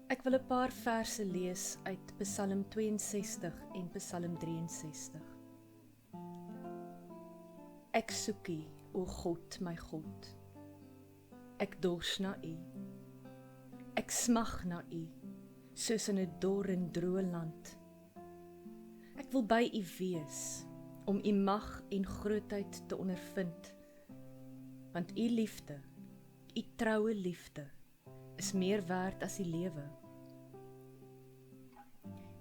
Ek wil 'n paar verse lees uit Psalm 62 en Psalm 63. Ek soek U, o God, my God. Ek dors na U. Ek smag na U, soos in 'n dor en droë land. Ek wil by U wees, om U mag en grootheid te ondervind, want U liefde, U troue liefde, is meer werd as die lewe.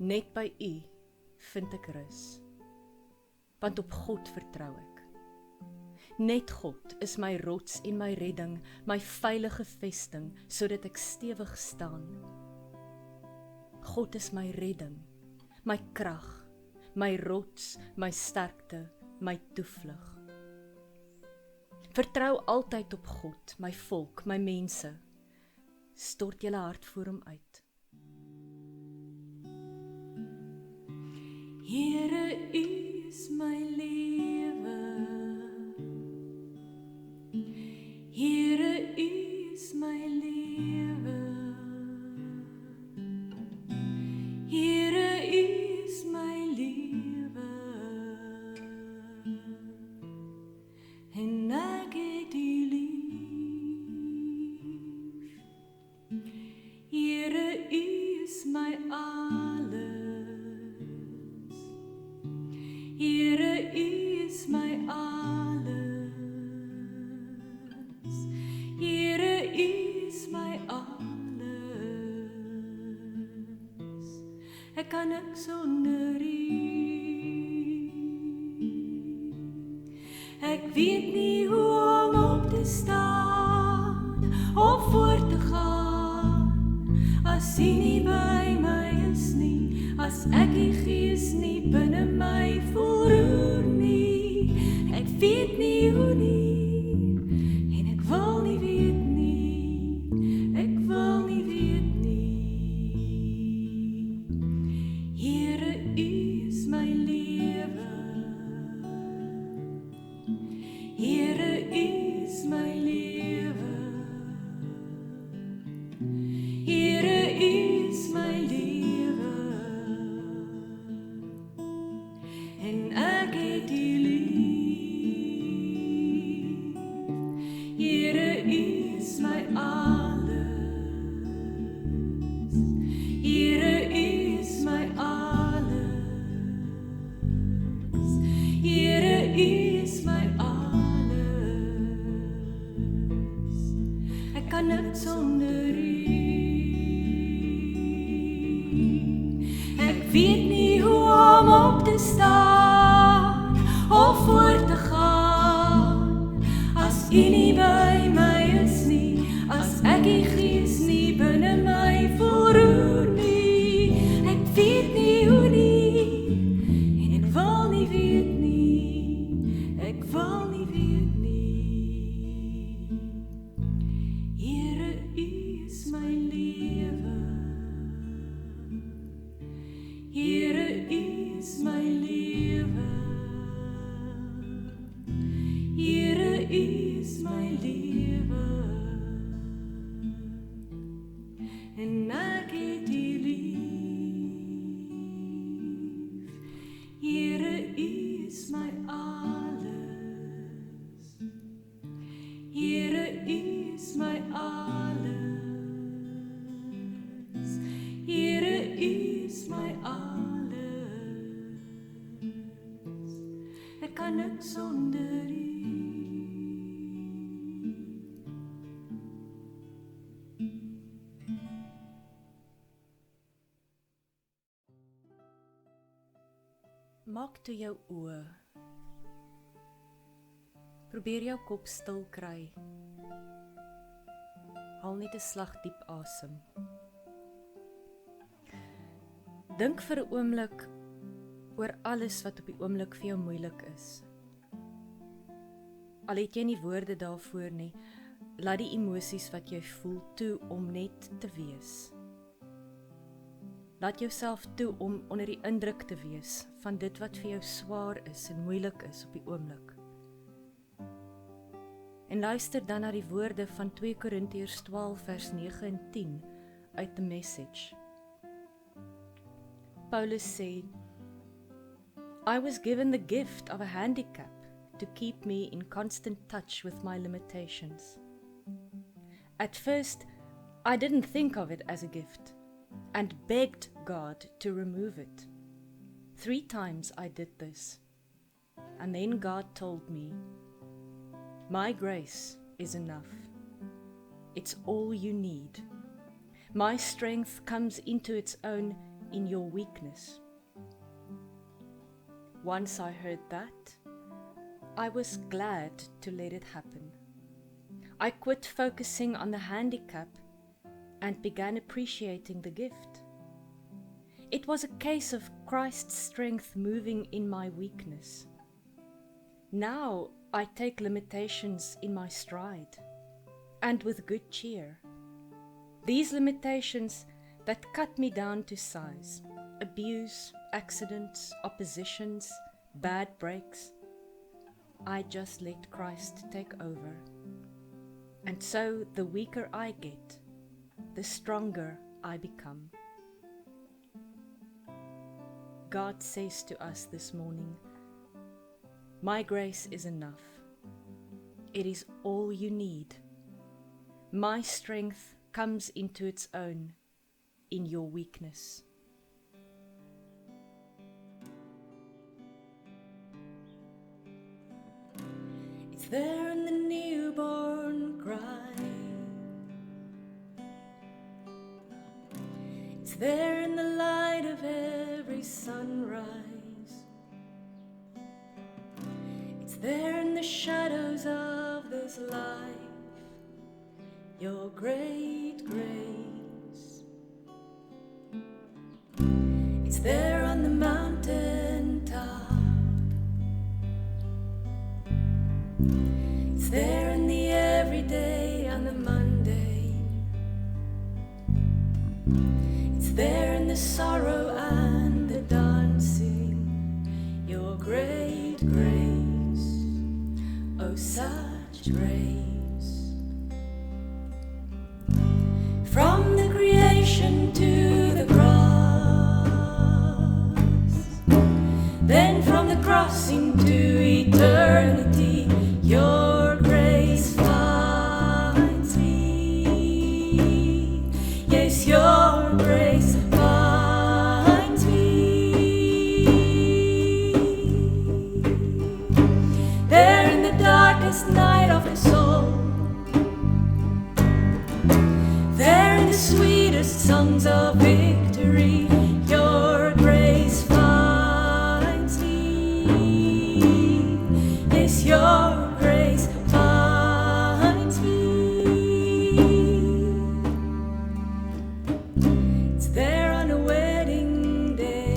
Net by U vind ek rus, want op God vertrou ek. Net God is my rots en my redding, my veilige vesting, sodat ek stewig staan. God is my redding, my krag, my rots, my sterkte, my toevlug. Vertrou altyd op God, my volk, my mense. Stort julle hart voor hom uit. Here, U is my lewe. Here, U is my lewe. Here, U is my lewe. En ek het U lief. Here, U is my alles. Here, U is my alles. Here, U is my alles. Ek kan niks sonder U. Ek weet nie hoe om op te staan of voort te gaan, as U nie by my is nie, as ek die Gees nie binne my voel roer nie. Ek weet nie hoe nie, en ek wil nie weet nie, ek wil nie weet nie. Here, U is my lewe. Here, U is my lewe. Here, U is my lewe. En ek het U lief. Here, U is my alles. Here, U is my alles. Here, U is my alles. Ek kan niks sonder U. Ek weet nie hoe om op te staan of voort te gaan, as U nie by my is nie, as ek die Gees nie binne my voel roer nie. Ek weet nie hoe nie, en ek wil nie weet nie, ek wil nie weet nie. Here, U is my lewe. Here, U is my lewe. Here, U is my lewe. En ek het U lief. Here, U is my alles. Here, U is my alles. Here, U is my alles. Ek kan niks sonder U. Maak toe jou oë. Probeer jou kop stil kry. Haal net 'n slag diep asem. Dink vir 'n oomblik oor alles wat op die oomblik vir jou moeilik is. Al het jy nie woorde daarvoor nie, laat die emosies wat jy voel toe om net te wees. Laat jouself toe om onder die indruk te wees van dit wat vir jou swaar is en moeilik is op die oomblik. En luister dan na die woorde van 2 Korintiërs 12 vers 9 en 10 uit the message. Paulus said, I was given the gift of a handicap to keep me in constant touch with my limitations. At first, I didn't think of it as a gift and begged God to remove it. 3 times I did this, and then God told me, my grace is enough. It's all you need. My strength comes into its own in your weakness. Once I heard that, I was glad to let it happen. I quit focusing on the handicap and began appreciating the gift. It was a case of Christ's strength moving in my weakness. Now I take limitations in my stride, and with good cheer. These limitations that cut me down to size, abuse, accidents, oppositions, bad breaks, I just let Christ take over. And so the weaker I get, the stronger I become. God says to us this morning, my grace is enough. It is all you need. My strength comes into its own in your weakness. It's there in the newborn cry. It's there in the light of every sunrise. It's there in the shadows of this life, your great grace. It's there on the mountain top. It's there in the everyday and the mundane. It's there in the sorrow and the dancing, your great grace. Oh, such grace. From the creation to the cross, then from the crossing to eternity, your grace finds me. Yes, your grace finds me. There in the darkest night of the soul, there in the sweetest songs of victory, your grace finds me. Yes, your grace finds me. It's there on a wedding day,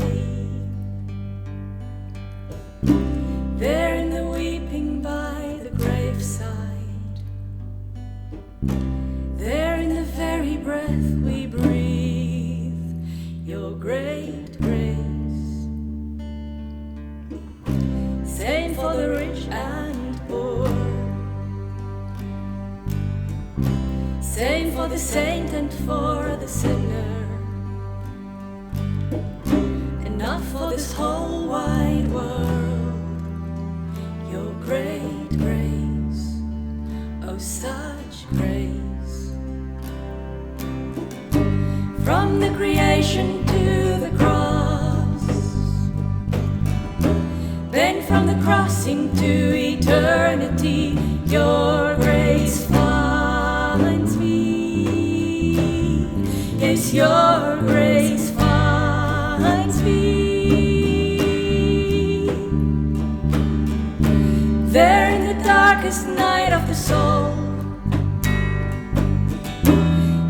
there in the weeping by the graveside, there in the very breath we breathe, your great grace. Same for the rich and poor, same for the saint and for the sinner, enough for this whole wide world, your great grace, oh such grace. From the creation to the cross, then from the crossing to eternity, your grace finds me. Yes, your grace finds me. There in the darkest night of the soul,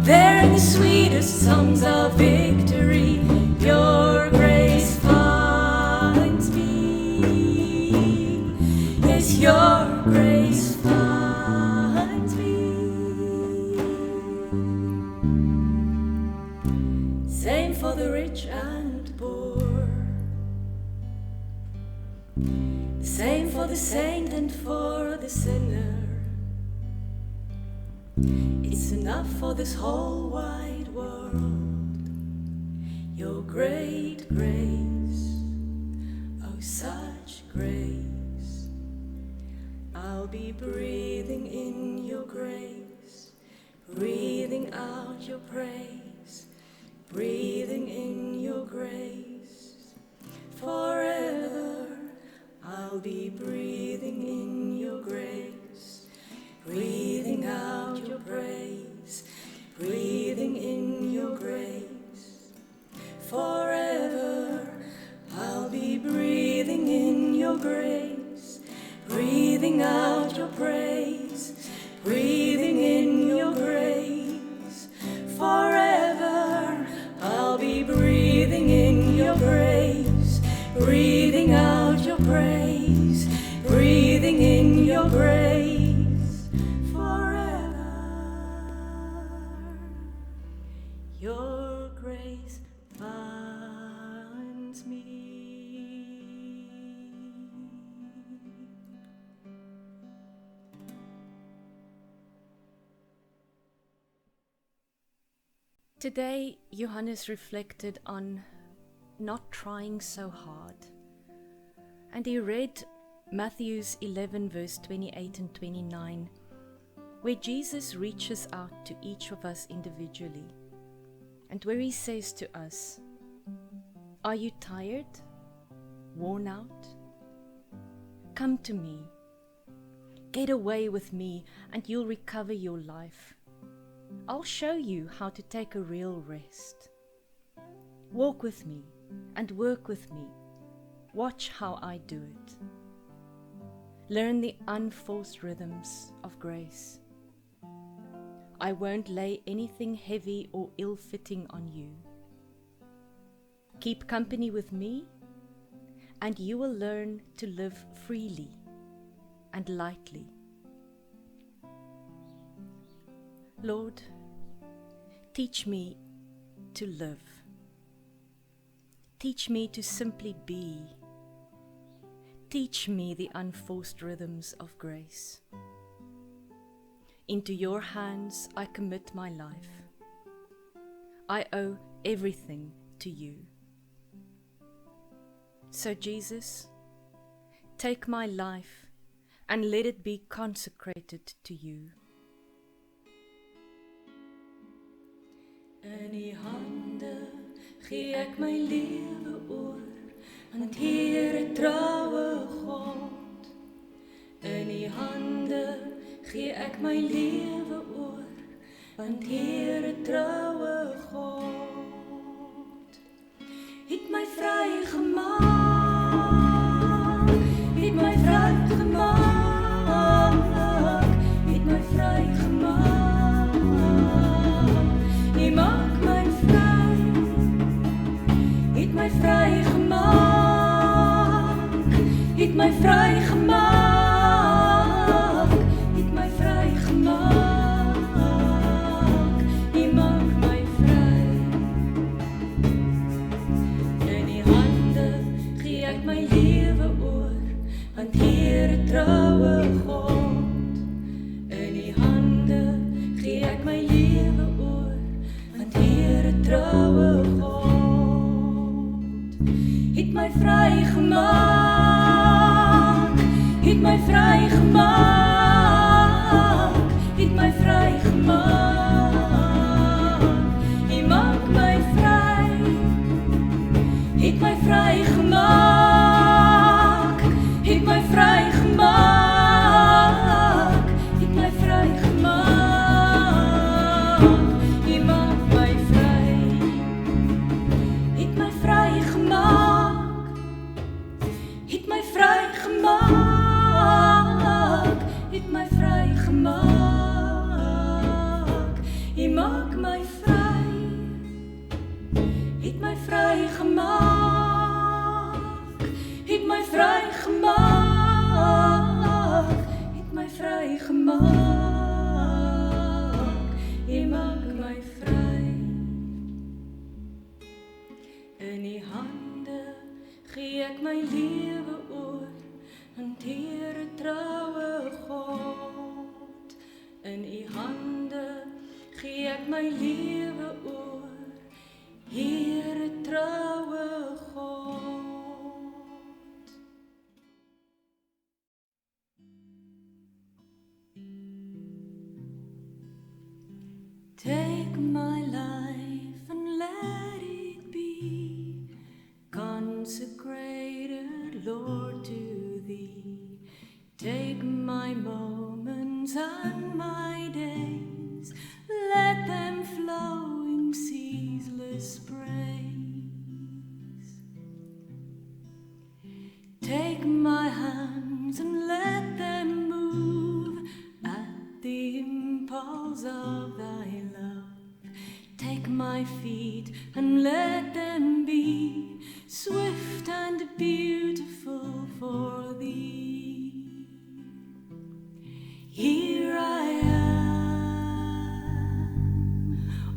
there in the sweetest songs of victory, your grace finds me. Yes, your grace finds me. Same for the rich and poor, the same for the saint and for the sinner. It's enough for this whole wide world, your great grace, oh such grace. I'll be breathing in your grace, breathing out your praise, breathing in your grace. Forever I'll be breathing in your grace, breathing out your praise, breathing in your grace. Forever I'll be breathing in your grace, breathing out your praise, breathing in your grace. Forever I'll be breathing in your grace, breathing out your praise, breathing in your grace. Forever your grace finds me. Today, Johannes reflected on not trying so hard. And he read Matthew 11 verse 28 and 29, where Jesus reaches out to each of us individually, and where he says to us, "Are you tired? Worn out? Come to me. Get away with me and you'll recover your life. I'll show you how to take a real rest. Walk with me and work with me. Watch how I do it. Learn the unforced rhythms of grace. I won't lay anything heavy or ill-fitting on you. Keep company with me, and you will learn to live freely and lightly." Lord, teach me to live. Teach me to simply be. Teach me the unforced rhythms of grace. Into your hands I commit my life. I owe everything to you. So Jesus, take my life and let it be consecrated to you. In die hande gee ek my lewe oor, want Here troue God. In die hande gee ek my lewe oor, want Here troue God. Het my vry gemaak, het my vry gemaak, het my vry gemaak. Hy maak my vry, het my vry gemaak, het my vry gemaak, het my vry gemaak. Hy maak my vry. In die hande gee ek my lewe oor, want Here troue God. In die hande gee ek my lewe oor, want Here troue God. Het my vry gemaak, het my vry gemaak, het my vry gemaak. Hy maak my vry, het my vry gemaak, het my vry gemaak, het my vry gemaak. Hy maak my vry, het my vry gemaak, het my vry gemaak, het my vry gemaak. Hy maak my vry, het my vry gemaak, het my vry gemaak, het my vry gemaak. Hy maak my vry. In die hande gee ek my lewe oor, want Here troue God. In u hande gee ek my lewe oor, Here troue God. Take my life and let it be consecrated, Lord, to Thee. Take my moments and my days, let them flow in ceaseless praise. Take my hands and let them move at the impulse of Thy love. Take my feet and let them be swift and beautiful for Thee. Here I am,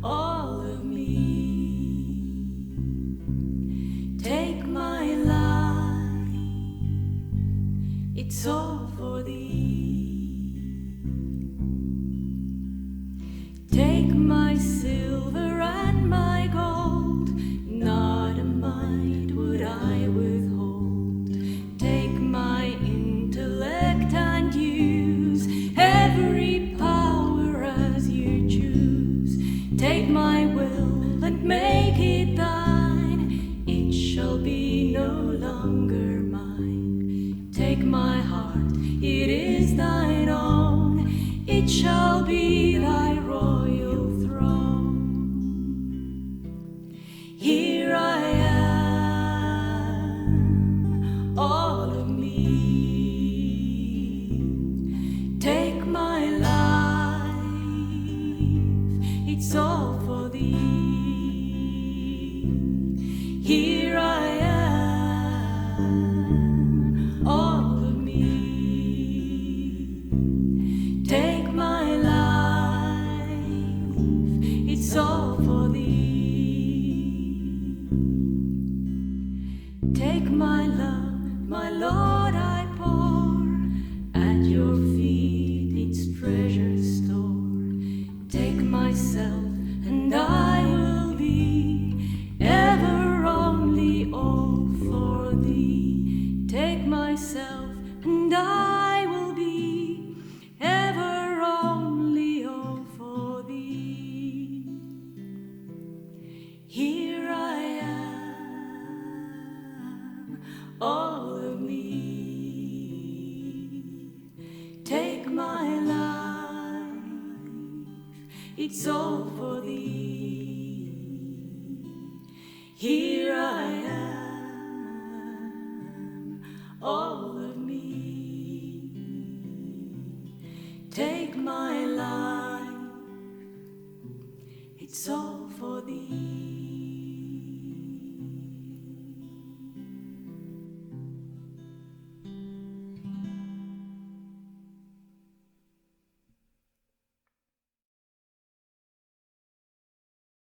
all of me. Take my life, it's all for Thee. Take my silver and my gold, not a mite would I withhold. Take my intellect and use every power as You choose. Take my will and make it Thine, it shall be no longer mine. Take my heart, it is Thine own, it shall be Thy royal throne. Here I am, all of me. Take my life, it's all for Thee. Here I am, all of me. Take my life, it's all for Thee. Take my love, my Lord, I pour at Your feet its treasure store. Take myself and I will be ever only all for Thee. Take myself and I will be ever only all for Thee. Here I am, all of me. Take my life, it's all for Thee. Here I am, all of me. Take my life, it's all for Thee.